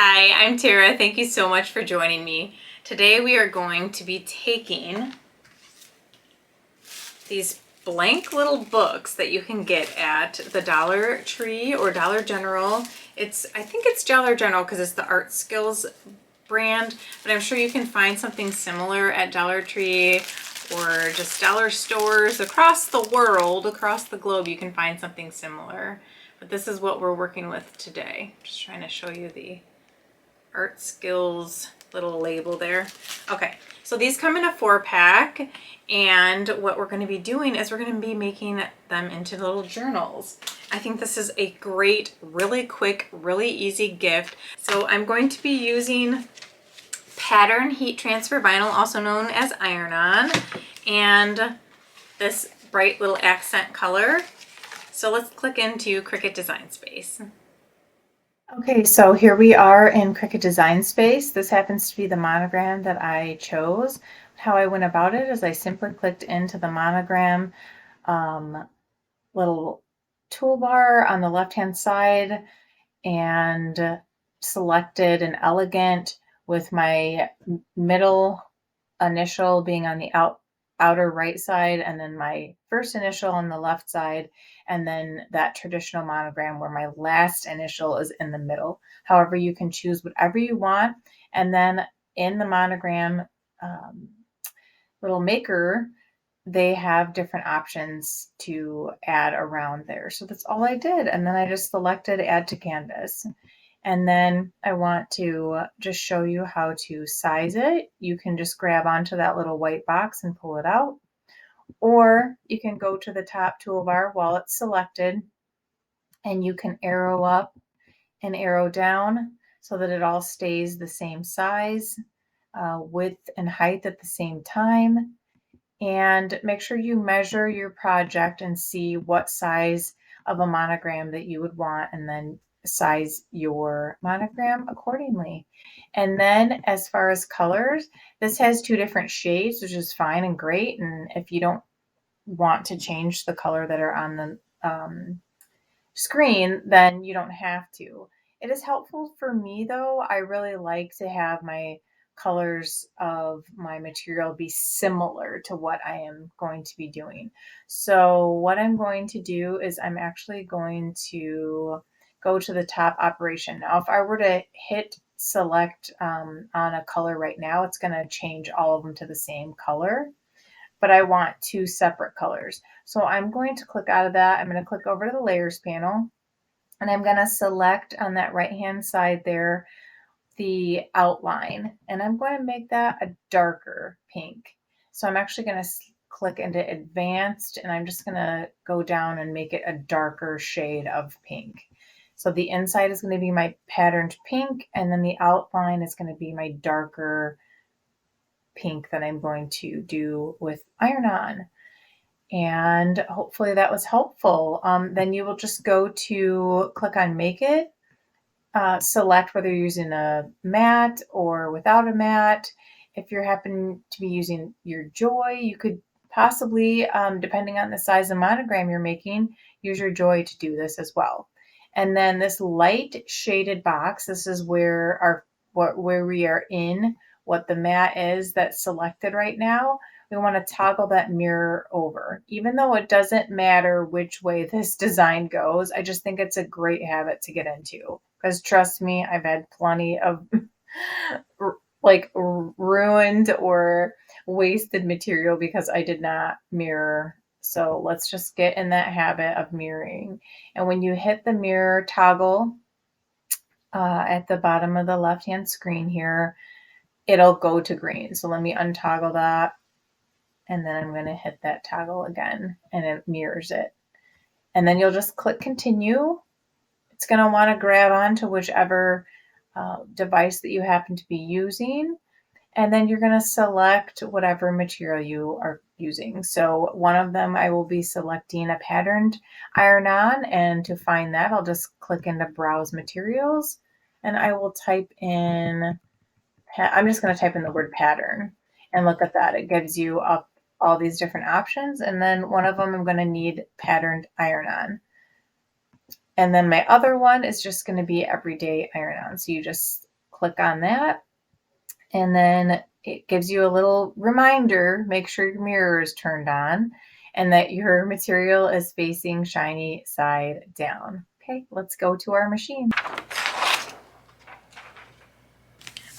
Hi, I'm Tara. Thank you so much for joining me. Today we are going to be taking these blank little books that you can get at the Dollar Tree or Dollar General. I think it's Dollar General because it's the Art Skills brand, but I'm sure you can find something similar at Dollar Tree or just dollar stores across the world, across the globe. You can find something similar, but this is what we're working with today. Just trying to show you the Art Skills little label there. Okay, so these come in a 4-pack, and what we're going to be doing is we're going to be making them into little journals. I think this is a great, really quick, really easy gift. So I'm going to be using pattern heat transfer vinyl, also known as iron-on, and this bright little accent color. So let's click into Cricut Design Space. Okay, so here we are in Cricut Design Space. This happens to be the monogram that I chose. How I went about it is I simply clicked into the monogram little toolbar on the left-hand side and selected an elegant with my middle initial being on the outer right side, and then my first initial on the left side, and then that traditional monogram where my last initial is in the middle. However, you can choose whatever you want. And then in the monogram little maker, they have different options to add around there. So that's all I did. And then I just selected add to canvas. And then I want to just show you how to size it. You can just grab onto that little white box and pull it out. Or you can go to the top toolbar while it's selected and you can arrow up and arrow down so that it all stays the same size, width and height at the same time. And make sure you measure your project and see what size of a monogram that you would want, and then size your monogram accordingly. And then as far as colors, this has 2 different shades, which is fine and great. And if you don't want to change the color that are on the screen, then you don't have to. It is helpful for me though. I really like to have my colors of my material be similar to what I am going to be doing. So what I'm going to do is I'm actually going to go to the top operation. Now, if I were to hit select on a color right now, it's going to change all of them to the same color, but I want 2 separate colors. So I'm going to click out of that. I'm going to click over to the layers panel, and I'm going to select on that right hand side there the outline, and I'm going to make that a darker pink. So I'm actually going to click into advanced, and I'm just going to go down and make it a darker shade of pink. So the inside is going to be my patterned pink, and then the outline is going to be my darker pink that I'm going to do with iron-on. And hopefully that was helpful. Then you will just go to click on make it. Select whether you're using a mat or without a mat. If you happen to be using your Joy, you could possibly, depending on the size of monogram you're making, use your Joy to do this as well. And then this light shaded box, this is where we are in, what the mat is that's selected right now. We want to toggle that mirror over. Even though it doesn't matter which way this design goes, I just think it's a great habit to get into. Because trust me, I've had plenty of like ruined or wasted material because I did not mirror. So let's just get in that habit of mirroring. And when you hit the mirror toggle at the bottom of the left-hand screen here, it'll go to green. So let me untoggle that. And then I'm going to hit that toggle again, and it mirrors it. And then you'll just click continue. It's going to want to grab onto whichever device that you happen to be using. And then you're going to select whatever material you are using. So one of them, I will be selecting a patterned iron-on. And to find that, I'll just click into browse materials. And I will type in, I'm just going to type in the word pattern. And look at that. It gives you up all these different options. And then one of them, I'm going to need patterned iron-on. And then my other one is just going to be everyday iron-on. So you just click on that, and then it gives you a little reminder, make sure your mirror is turned on and that your material is facing shiny side down. Okay, let's go to our machine.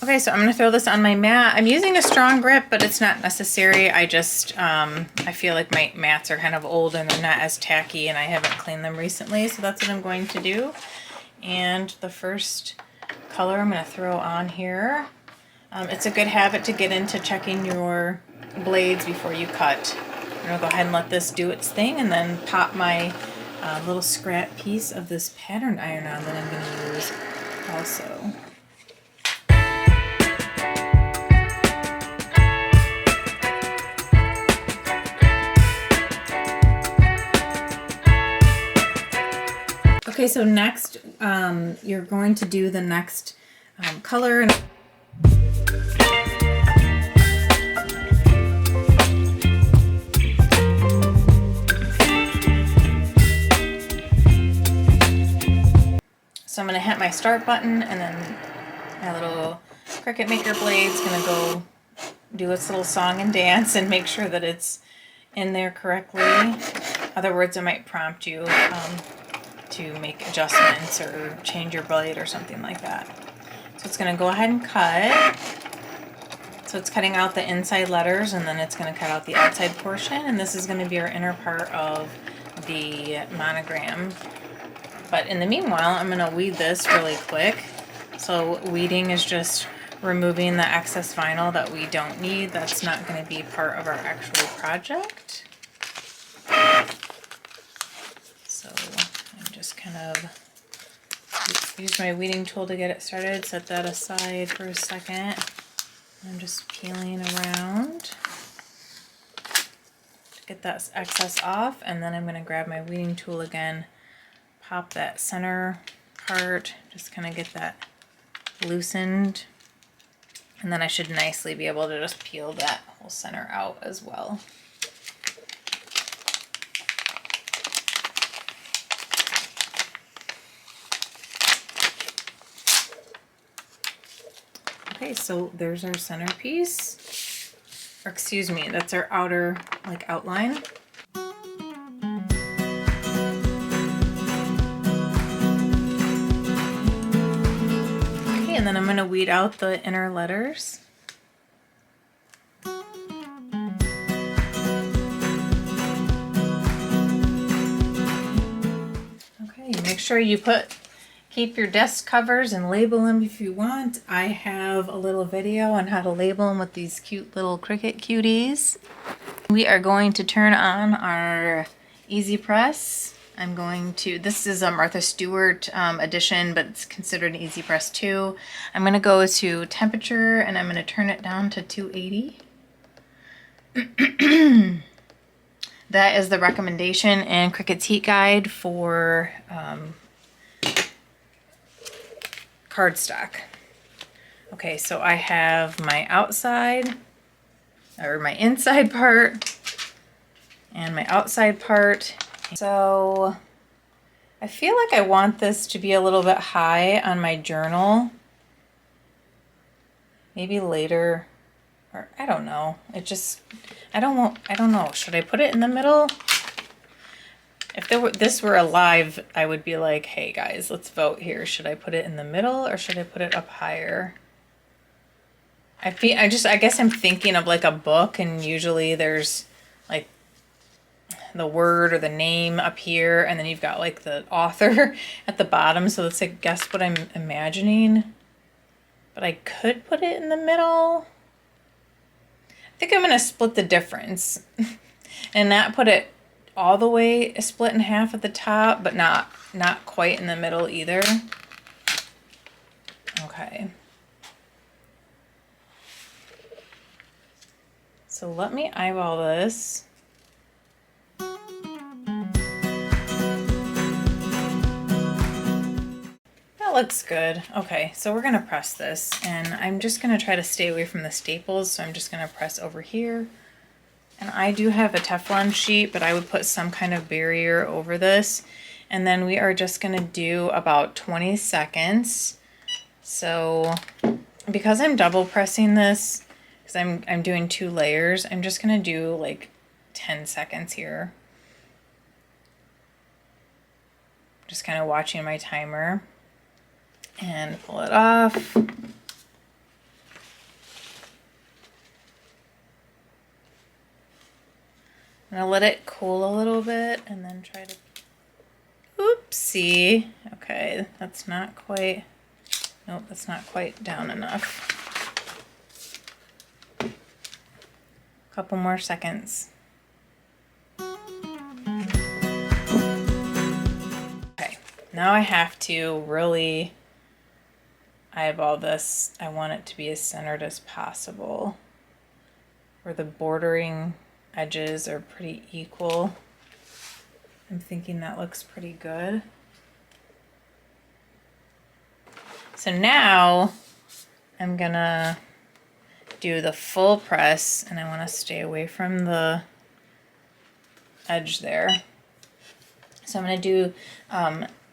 Okay, so I'm going to throw this on my mat. I'm using a strong grip, but it's not necessary. I just, I feel like my mats are kind of old and they're not as tacky, and I haven't cleaned them recently, so that's what I'm going to do. And the first color I'm going to throw on here. It's a good habit to get into checking your blades before you cut. I'm going to go ahead and let this do its thing and then pop my little scrap piece of this pattern iron on that I'm going to use also. Okay, so next you're going to do the next color. So I'm going to hit my start button, and then my little Cricut Maker blade's going to go do its little song and dance and make sure that it's in there correctly. Other words, it might prompt you to make adjustments or change your blade or something like that. So it's going to go ahead and cut. So it's cutting out the inside letters, and then it's going to cut out the outside portion, and this is going to be our inner part of the monogram. But in the meanwhile, I'm going to weed this really quick. So weeding is just removing the excess vinyl that we don't need. That's not going to be part of our actual project. So I'm just kind of use my weeding tool to get it started. Set that aside for a second. I'm just peeling around to get that excess off, and then I'm going to grab my weeding tool again, pop that center part, just kind of get that loosened, and then I should nicely be able to just peel that whole center out as well. Okay, so there's our centerpiece, or excuse me, that's our outer outline. Okay, and then I'm going to weed out the inner letters. Okay, make sure you keep your desk covers and label them if you want. I have a little video on how to label them with these cute little Cricut cuties. We are going to turn on our Easy Press. This is a Martha Stewart edition, but it's considered an Easy Press 2. I'm going to go to temperature, and I'm going to turn it down to 280. That is the recommendation in Cricut's Heat Guide for cardstock. Okay, so I have my my inside part and my outside part. So I feel like I want this to be a little bit high on my journal. Maybe later, or I don't know. I don't know. Should I put it in the middle? If this were a live, I would be like, hey guys, let's vote here. Should I put it in the middle or should I put it up higher? I guess I'm thinking of like a book, and usually there's like the word or the name up here, and then you've got like the author at the bottom. So let's like guess what I'm imagining. But I could put it in the middle. I think I'm gonna split the difference and not put it all the way split in half at the top, but not quite in the middle either. Okay. So let me eyeball this. That looks good. Okay, so we're gonna press this, and I'm just gonna try to stay away from the staples, so I'm just gonna press over here. And I do have a Teflon sheet, but I would put some kind of barrier over this. And then we are just gonna do about 20 seconds. So I'm because I'm double pressing this, because I'm doing 2 layers, I'm just gonna do like 10 seconds here. Just kind of watching my timer and pull it off. I'm gonna let it cool a little bit and then try to, oopsie. Okay, that's not quite, nope, that's not quite down enough. Couple more seconds. Okay, now I have to really eyeball this. I want it to be as centered as possible, where the bordering edges are pretty equal. I'm thinking that looks pretty good. So now I'm gonna do the full press, and I want to stay away from the edge there. So I'm going to do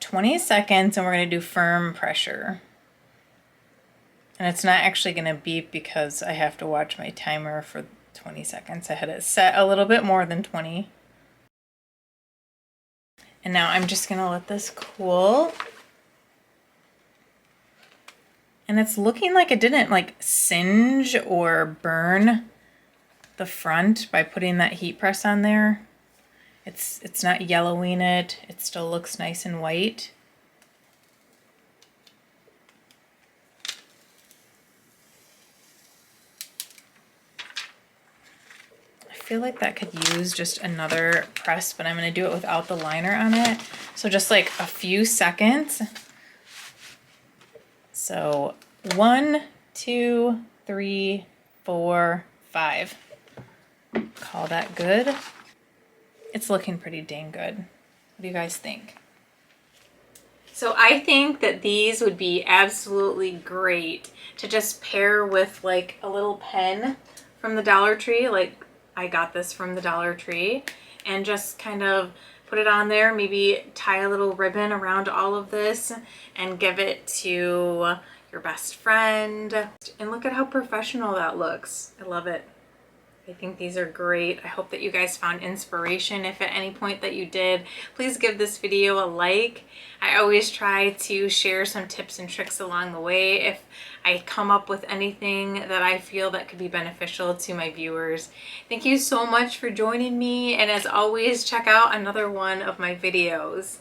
20 seconds, and we're going to do firm pressure. And it's not actually going to beep because I have to watch my timer for 20 seconds. I had it set a little bit more than 20. And now I'm just going to let this cool. And it's looking like it didn't like singe or burn the front by putting that heat press on there. It's not yellowing it. It still looks nice and white. I feel like that could use just another press, but I'm going to do it without the liner on it. So just like a few seconds. So 1, 2, 3, 4, 5. Call that good. It's looking pretty dang good. What do you guys think? So I think that these would be absolutely great to just pair with like a little pen from the Dollar Tree. Like I got this from the Dollar Tree, and just kind of put it on there, maybe tie a little ribbon around all of this and give it to your best friend. And look at how professional that looks. I love it. I think these are great. I hope that you guys found inspiration. If at any point that you did, please give this video a like. I always try to share some tips and tricks along the way if I come up with anything that I feel that could be beneficial to my viewers. Thank you so much for joining me, and as always, check out another one of my videos.